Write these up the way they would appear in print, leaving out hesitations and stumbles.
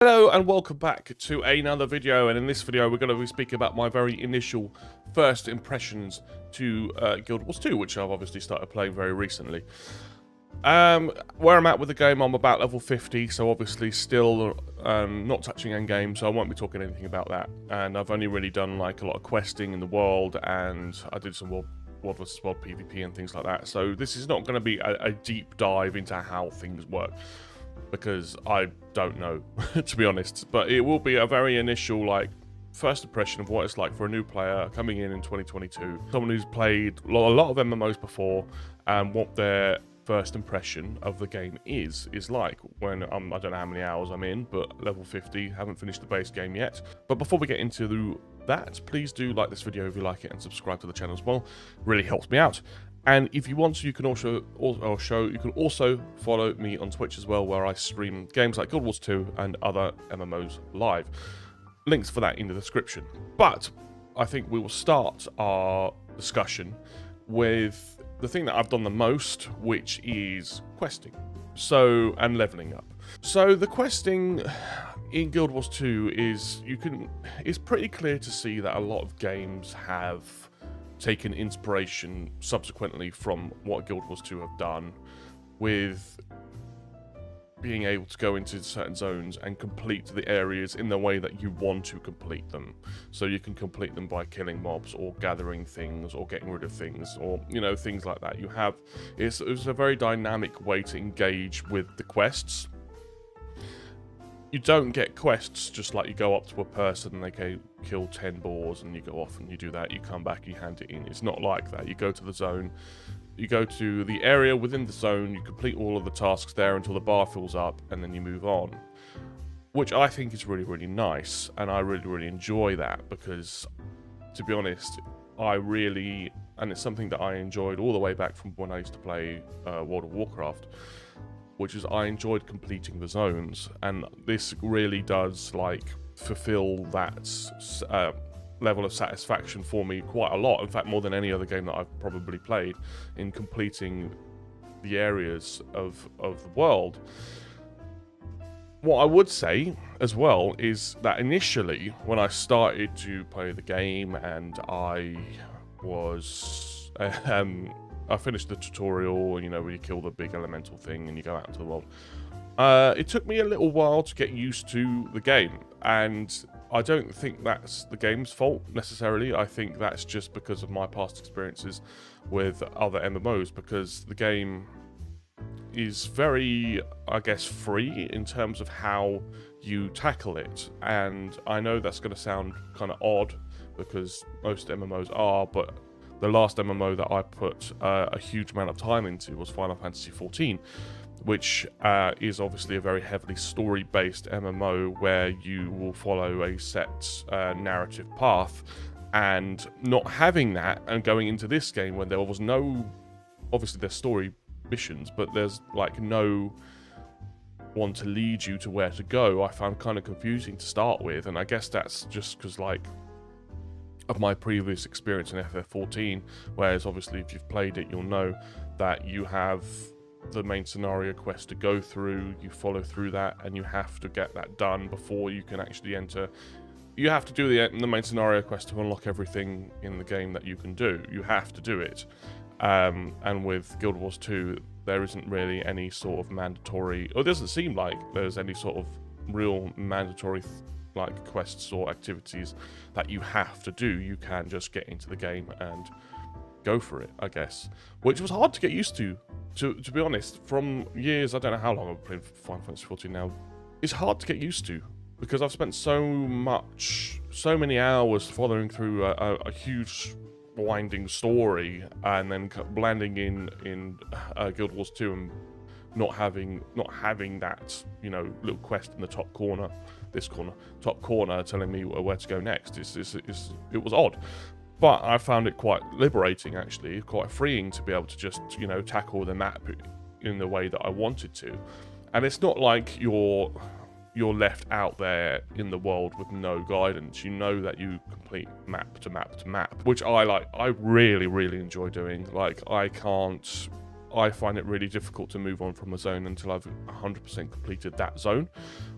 Hello and welcome back to another video, and in this video we're going to be speaking about my very initial first impressions to Guild Wars 2, which I've obviously started playing very recently. Where I'm at with the game, I'm about level 50, so obviously still not touching endgame, so I won't be talking anything about that. And I've only really done like a lot of questing in the world, and I did some WvsW PVP and things like that, so this is not going to be a deep dive into how things work, because I don't know, to be honest. But it will be a very initial, like, first impression of what it's like for a new player coming in 2022. Someone who's played a lot of MMOs before, and what their first impression of the game is like when I don't know how many hours I'm in, but level 50, haven't finished the base game yet. But before we get into that, please do like this video if you like it, and subscribe to the channel as well. Really helps me out. And if you want to, you can also follow me on Twitch as well, where I stream games like Guild Wars 2 and other MMOs live. Links for that in the description. But I think we will start our discussion with the thing that I've done the most, which is questing. And leveling up. So the questing in Guild Wars 2 is pretty clear to see that a lot of games have taken inspiration subsequently from what Guild Wars 2 have done, with being able to go into certain zones and complete the areas in the way that you want to complete them. So you can complete them by killing mobs or gathering things or getting rid of things, or, you know, things like that. It's a very dynamic way to engage with the quests. You don't get quests just like you go up to a person and they kill 10 boars and you go off and you do that, you come back, you hand it in. It's not like that. You go to the zone, you go to the area within the zone, you complete all of the tasks there until the bar fills up, and then you move on. Which I think is really, really nice, and I really, really enjoy that, because, to be honest, and it's something that I enjoyed all the way back from when I used to play World of Warcraft, which is I enjoyed completing the zones, and this really does, like, fulfill that level of satisfaction for me quite a lot. In fact, more than any other game that I've probably played, in completing the areas of the world. What I would say as well is that initially, when I started to play the game and I was I finished the tutorial, you know, where you kill the big elemental thing and you go out into the world. It took me a little while to get used to the game, and I don't think that's the game's fault necessarily. I think that's just because of my past experiences with other MMOs, because the game is very, I guess, free in terms of how you tackle it. And I know that's going to sound kind of odd, because most MMOs are, but the last MMO that I put a huge amount of time into was Final Fantasy XIV, which is obviously a very heavily story-based MMO, where you will follow a set narrative path. And not having that, and going into this game when there was no, obviously there's story missions, but there's like no one to lead you to where to go, I found kind of confusing to start with. And I guess that's just because, like, of my previous experience in FF14, whereas obviously if you've played it, you'll know that you have the main scenario quest to go through, you follow through that, and you have to get that done before you can actually enter. You have to do the main scenario quest to unlock everything in the game that you can do. You have to do it. And with Guild Wars 2, there isn't really any sort of mandatory, or it doesn't seem like there's any sort of real mandatory like quests or activities that you have to do. You can just get into the game and go for it, I guess, which was hard to get used to be honest. From years, I don't know how long I've played Final Fantasy XIV now, it's hard to get used to, because I've spent so many hours following through a huge winding story, and then blending in Guild Wars 2 and not having that, you know, little quest in the top corner, top corner telling me where to go next. It was odd, but I found it quite liberating, actually, quite freeing to be able to just, you know, tackle the map in the way that I wanted to. And it's not like you're left out there in the world with no guidance. You know that you complete map to map to map, which I really, really enjoy doing. Like, I can't I find it really difficult to move on from a zone until I've 100% completed that zone.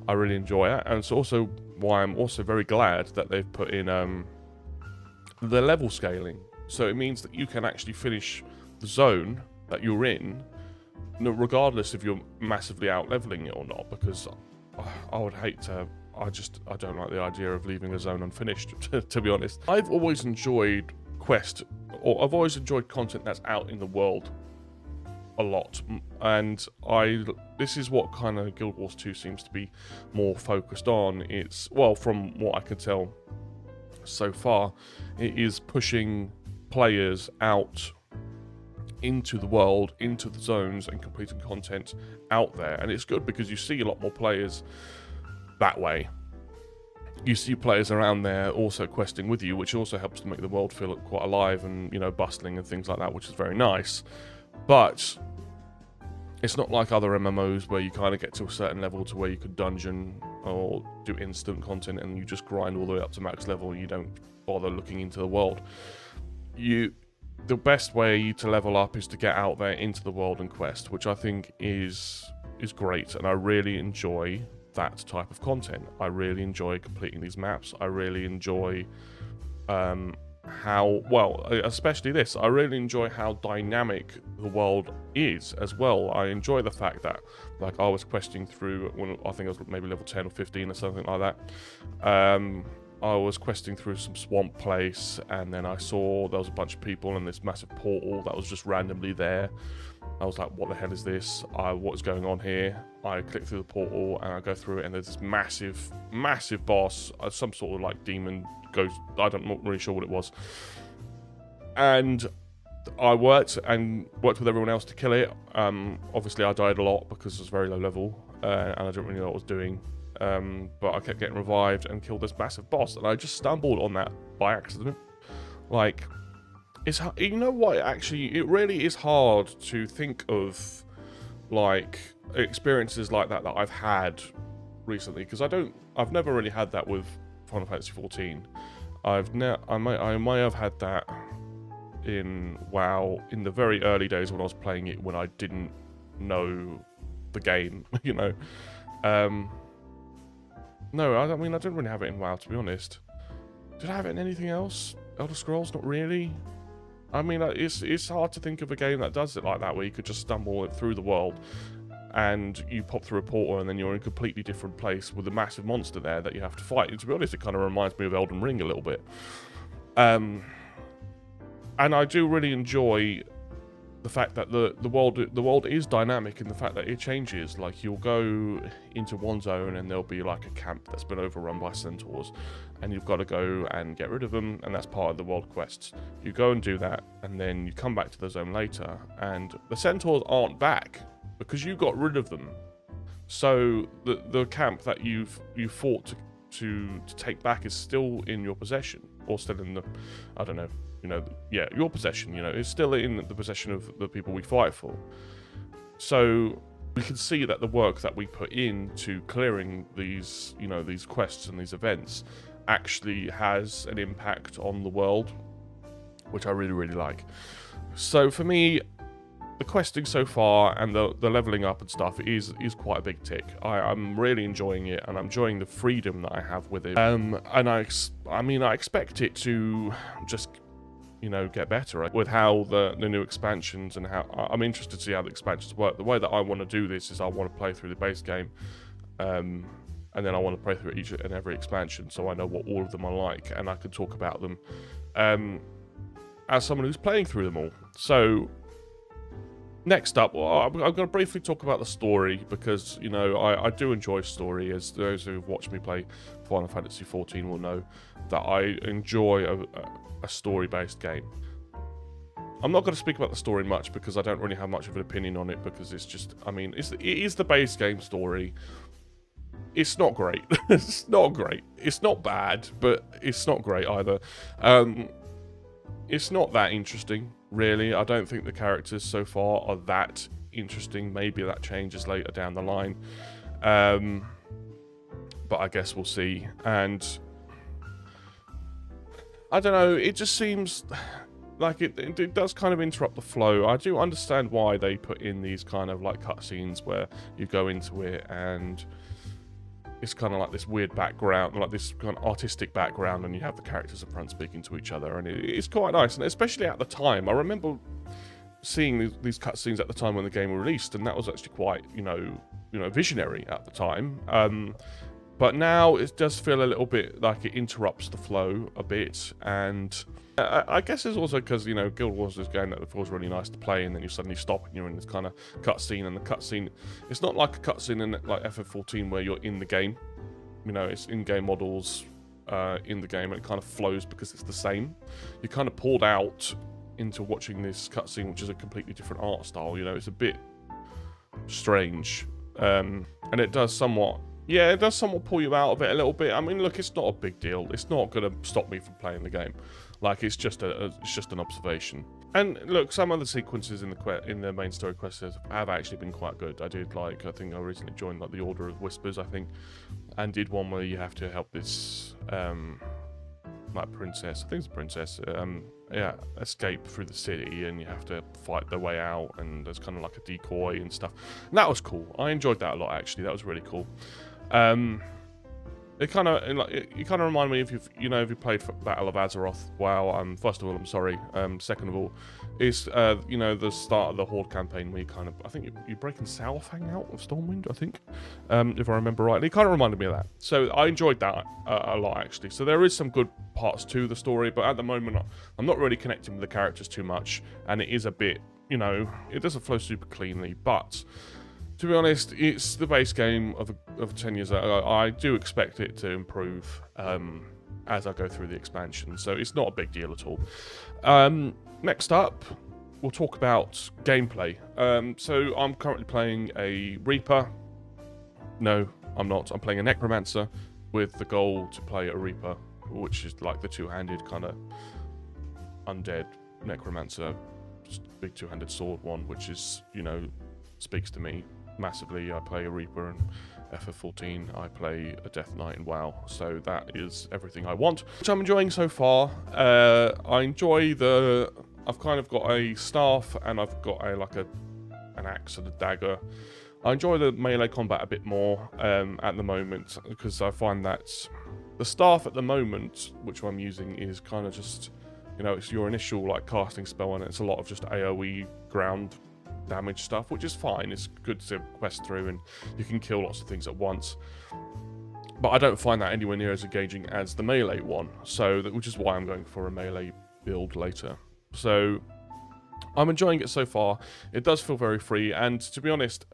I really enjoy it, and it's also why I'm also very glad that they've put in the level scaling. So it means that you can actually finish the zone that you're in, regardless if you're massively out leveling it or not, because I would hate to. I don't like the idea of leaving a zone unfinished, to be honest. I've always enjoyed I've always enjoyed content that's out in the world a lot, and this is what kind of Guild Wars 2 seems to be more focused on. It's, well, from what I can tell so far, it is pushing players out into the world, into the zones, and completing content out there. And it's good because you see a lot more players that way. You see players around there also questing with you, which also helps to make the world feel quite alive and, you know, bustling and things like that, which is very nice. But it's not like other MMOs where you kind of get to a certain level to where you could dungeon or do instant content and you just grind all the way up to max level and you don't bother looking into the world. The best way to level up is to get out there into the world and quest, which I think is great, and I really enjoy that type of content. I really enjoy completing these maps. I really enjoy especially this, I really enjoy how dynamic the world is as well. I enjoy the fact that, like, I was questing through, when I think I was maybe level 10 or 15 or something like that. I was questing through some swamp place, and then I saw there was a bunch of people in this massive portal that was just randomly there. I was like, what the hell is this? What's going on here? I click through the portal and I go through it, and there's this massive boss, some sort of like demon ghost. I'm not really sure what it was. And I worked with everyone else to kill it. Obviously I died a lot because it was very low level, and I didn't really know what I was doing. But I kept getting revived and killed this massive boss, and I just stumbled on that by accident. Like, you know what, actually, it really is hard to think of, like, experiences like that I've had recently, because I've never really had that with Final Fantasy 14. I may have had that in WoW in the very early days when I was playing it, when I didn't know the game, you know. No, I mean, I didn't really have it in WoW, to be honest. Did I have it in anything else? Elder Scrolls? Not really. I mean, it's hard to think of a game that does it like that, where you could just stumble through the world and you pop through a portal and then you're in a completely different place with a massive monster there that you have to fight. And to be honest, it kind of reminds me of Elden Ring a little bit. And I do really enjoy the fact that the world is dynamic in the fact that it changes. Like, you'll go into one zone and there'll be like a camp that's been overrun by centaurs, and you've got to go and get rid of them, and that's part of the world quests. You go and do that, and then you come back to the zone later, and the centaurs aren't back because you got rid of them. So the camp that you fought to take back is still in your possession, or still in the, I don't know, you know, yeah, your possession, you know, it's still in the possession of the people we fight for. So we can see that the work that we put into clearing these, you know, these quests and these events actually has an impact on the world, which I really, really like. So for me, the questing so far and the leveling up and stuff is quite a big tick. I'm really enjoying it, and I'm enjoying the freedom that I have with it. And I mean, I expect it to just, you know, get better, right? With how the new expansions, and how I'm interested to see how the expansions work. The way that I want to do this is I want to play through the base game, and then I want to play through each and every expansion, so I know what all of them are like, and I can talk about them as someone who's playing through them all. So next up, I'm going to briefly talk about the story, because, you know, I do enjoy story. As those who've watched me play Final Fantasy 14 will know that I enjoy a story-based game. I'm not going to speak about the story much because I don't really have much of an opinion on it, because it's just, I mean, it is the base game story. It's not great. It's not great. It's not bad, but it's not great either. It's not that interesting, really. I don't think the characters so far are that interesting. Maybe that changes later down the line. But I guess we'll see. And I don't know, it just seems like it does kind of interrupt the flow. I do understand why they put in these kind of like cutscenes where you go into it and it's kind of like this weird background, like this kind of artistic background, and you have the characters up front speaking to each other, and it's quite nice. And especially at the time, I remember seeing these cutscenes at the time when the game released, and that was actually quite, you know, visionary at the time. But now it does feel a little bit like it interrupts the flow a bit, and I guess it's also because, you know, Guild Wars is a game that feels really nice to play, and then you suddenly stop and you're in this kind of cutscene, and the cutscene, it's not like a cutscene in like FF14 where you're in the game, you know, it's in-game models in the game, and it kind of flows because it's the same. You're kind of pulled out into watching this cutscene, which is a completely different art style, you know, it's a bit strange, and it does somewhat pull you out of it a little bit. I mean, look, it's not a big deal. It's not going to stop me from playing the game. Like, it's just an observation. And look, some of the sequences in the main story quests have actually been quite good. I think I recently joined like the Order of Whispers, I think, and did one where you have to help this like princess, I think it's a princess, escape through the city, and you have to fight their way out, and there's kind of like a decoy and stuff. And that was cool. I enjoyed that a lot, actually. That was really cool. It kind of remind me if you've played Battle of Azeroth. Wow. First of all, I'm sorry. Second of all, it's the start of the Horde campaign where I think you're breaking Southhang out of Stormwind, I think, if I remember rightly. It kind of reminded me of that. So I enjoyed that a lot, actually. So there is some good parts to the story, but at the moment I'm not really connecting with the characters too much, and it is a bit, it doesn't flow super cleanly, but to be honest, it's the base game of 10 years ago. I do expect it to improve as I go through the expansion, so it's not a big deal at all. Next up, we'll talk about gameplay. So I'm currently playing a Reaper. No, I'm not. I'm playing a Necromancer with the goal to play a Reaper, which is like the two-handed kind of undead Necromancer, big two-handed sword one, which is, speaks to me massively. I play a Reaper in FF14, I play a Death Knight in WoW, so that is everything I want, which I'm enjoying so far. I enjoy I've kind of got a staff, and I've got an axe and a dagger. I enjoy the melee combat a bit more at the moment, because I find that the staff at the moment, which I'm using, is kind of just, it's your initial casting spell, and it's a lot of just AoE ground damage stuff, which is fine. It's good to quest through, and you can kill lots of things at once. But I don't find that anywhere near as engaging as the melee one, which is why I'm going for a melee build later. So I'm enjoying it so far. It does feel very free, and to be honest,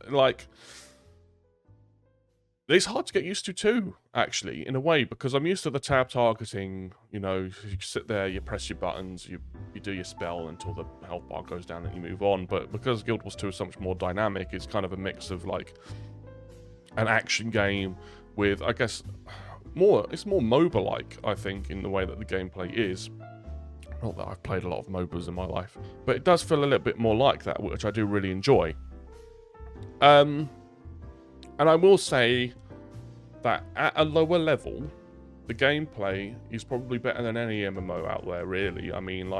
it's hard to get used to too, actually, in a way, because I'm used to the tab targeting. You sit there, you press your buttons, you do your spell until the health bar goes down and you move on. But because Guild Wars 2 is so much more dynamic, it's kind of a mix of an action game with, I guess, it's more MOBA-like, I think, in the way that the gameplay is. Not that I've played a lot of MOBAs in my life, but it does feel a little bit more like that, which I do really enjoy. And I will say that at a lower level, the gameplay is probably better than any MMO out there, really. I mean,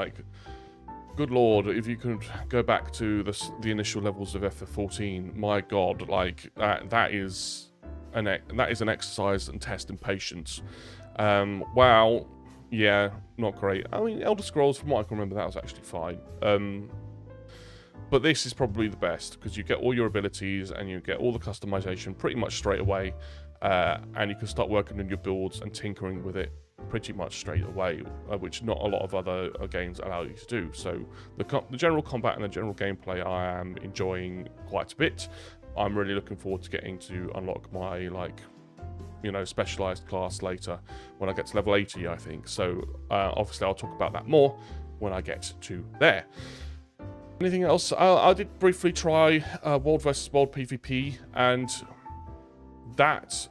good lord, if you could go back to the initial levels of FF14, my god, that is an exercise and test in patience. WoW, yeah, not great. I mean, Elder Scrolls, from what I can remember, that was actually fine. But this is probably the best, because you get all your abilities and you get all the customization pretty much straight away, and you can start working on your builds and tinkering with it pretty much straight away, which not a lot of other games allow you to do. So the general combat and the general gameplay I am enjoying quite a bit. I'm really looking forward to getting to unlock my specialized class later when I get to level 80, I think. So obviously I'll talk about that more when I get to there. Anything else? I did briefly try WvsW PVP, and that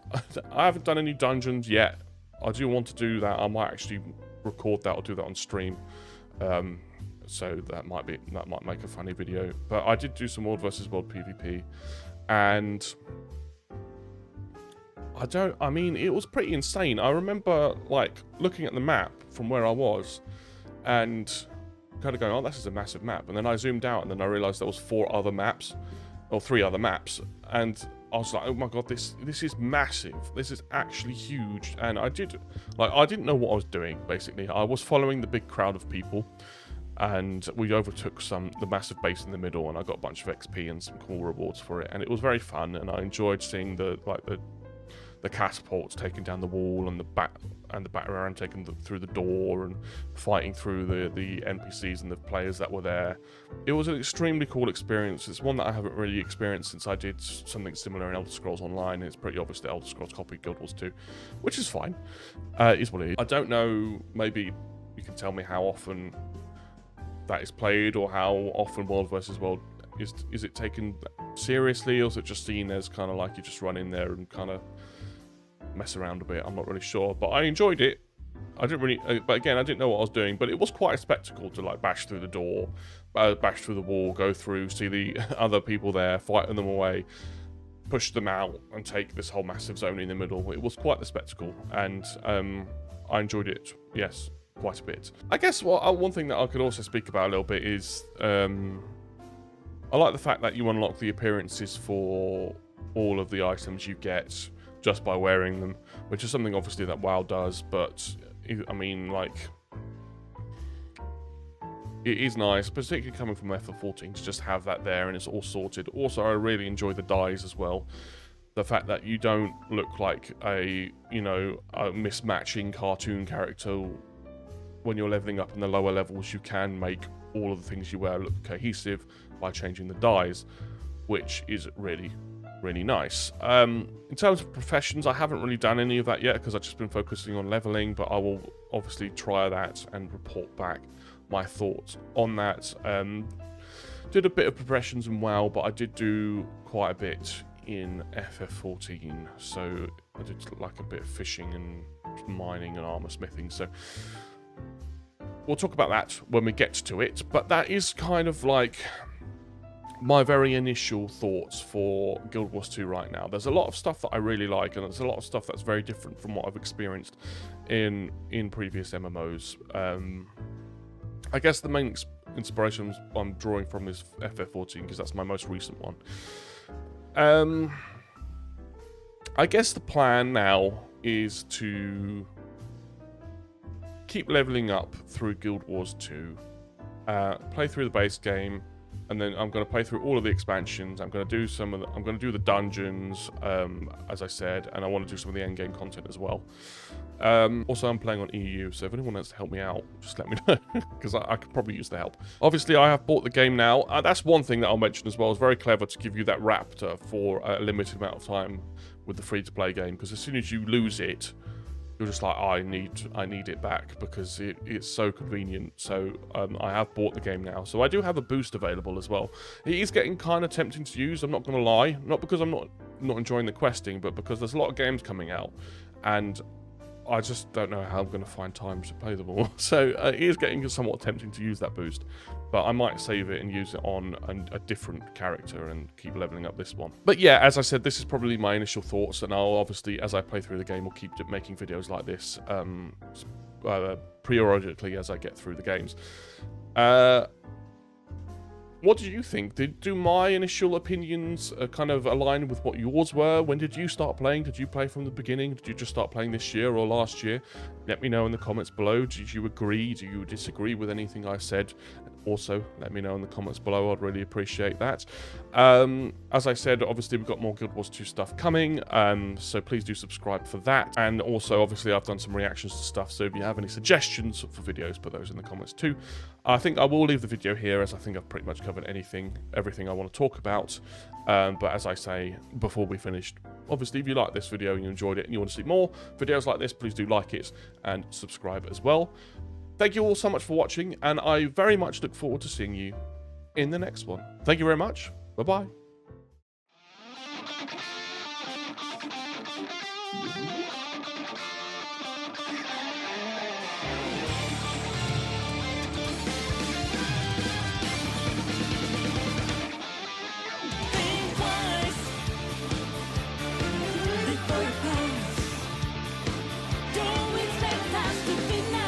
I haven't done any dungeons yet. I do want to do that. I might actually record that or do that on stream. So that might make a funny video. But I did do some WvsW PVP, and it was pretty insane. I remember looking at the map from where I was, and kind of going, oh, this is a massive map. And then I zoomed out, and then I realized there was 4 other maps, or 3 other maps, and I was like, oh my god, this is massive. This is actually huge. And I didn't know what I was doing, basically. I was following the big crowd of people, and we overtook the massive base in the middle, and I got a bunch of XP and some cool rewards for it, and it was very fun, and I enjoyed seeing the catapults taking down the wall, and the batarang taking through the door, and fighting through the NPCs and the players that were there. It was an extremely cool experience. It's one that I haven't really experienced since I did something similar in Elder Scrolls Online. It's pretty obvious that Elder Scrolls copied Guild Wars 2, which is fine. It is what it is. I don't know, maybe you can tell me how often that is played, or how often World vs. World is it taken seriously, or is it just seen as kind of like you just run in there and kind of mess around a bit? I'm not really sure, but I enjoyed it. I didn't really, but again, I didn't know what I was doing, but it was quite a spectacle to like bash through the door, bash through the wall, go through, see the other people there, fight them away, push them out, and take this whole massive zone in the middle. It was quite the spectacle, and I enjoyed it, yes, quite a bit. I guess one thing that I could also speak about a little bit is I like the fact that you unlock the appearances for all of the items you get just by wearing them, which is something obviously that WoW does, but I mean, like, it is nice, particularly coming from FF14, to just have that there and it's all sorted. Also, I really enjoy the dyes as well. The fact that you don't look like a mismatching cartoon character when you're leveling up in the lower levels. You can make all of the things you wear look cohesive by changing the dyes, which is really nice. In terms of professions, I haven't really done any of that yet because I've just been focusing on leveling, but I will obviously try that and report back my thoughts on that. Did a bit of professions in WoW, but I did do quite a bit in FF14, so I did like a bit of fishing and mining and armor smithing, so we'll talk about that when we get to it. But that is kind of like my very initial thoughts for Guild Wars 2 right now. There's a lot of stuff that I really like, and there's a lot of stuff that's very different from what I've experienced in previous MMOs. I guess the main inspiration I'm drawing from is FF14, because that's my most recent one. I guess the plan now is to keep leveling up through Guild Wars 2, play through the base game, and then I'm going to play through all of the expansions. I'm going to do the dungeons, as I said, and I want to do some of the end game content as well. Also, I'm playing on EU, so if anyone wants to help me out, just let me know, because I could probably use the help. Obviously, I have bought the game now. That's one thing that I'll mention as well. It's very clever to give you that Raptor for a limited amount of time with the free-to-play game, because as soon as you lose it, you're just like, oh, I need it back, because it's so convenient. So I have bought the game now. So I do have a boost available as well. It is getting kind of tempting to use, I'm not going to lie. Not because I'm not enjoying the questing, but because there's a lot of games coming out, and I just don't know how I'm going to find time to play them all. So it is getting somewhat tempting to use that boost. But I might save it and use it on a different character and keep leveling up this one. But yeah, as I said, this is probably my initial thoughts. And I'll obviously, as I play through the game, will keep making videos like this periodically as I get through the games. What did you think? Do my initial opinions kind of align with what yours were? When did you start playing? Did you play from the beginning? Did you just start playing this year or last year? Let me know in the comments below. Did you agree? Do you disagree with anything I said? Also, let me know in the comments below. I'd really appreciate that. As I said, obviously, we've got more Guild Wars 2 stuff coming, so please do subscribe for that. And also, obviously, I've done some reactions to stuff, so if you have any suggestions for videos, put those in the comments too. I think I will leave the video here, as I think I've pretty much covered everything I want to talk about. But as I say, before we finished, obviously, if you like this video and you enjoyed it and you want to see more videos like this, please do like it and subscribe as well. Thank you all so much for watching, and I very much look forward to seeing you in the next one. Thank you very much. Bye-bye.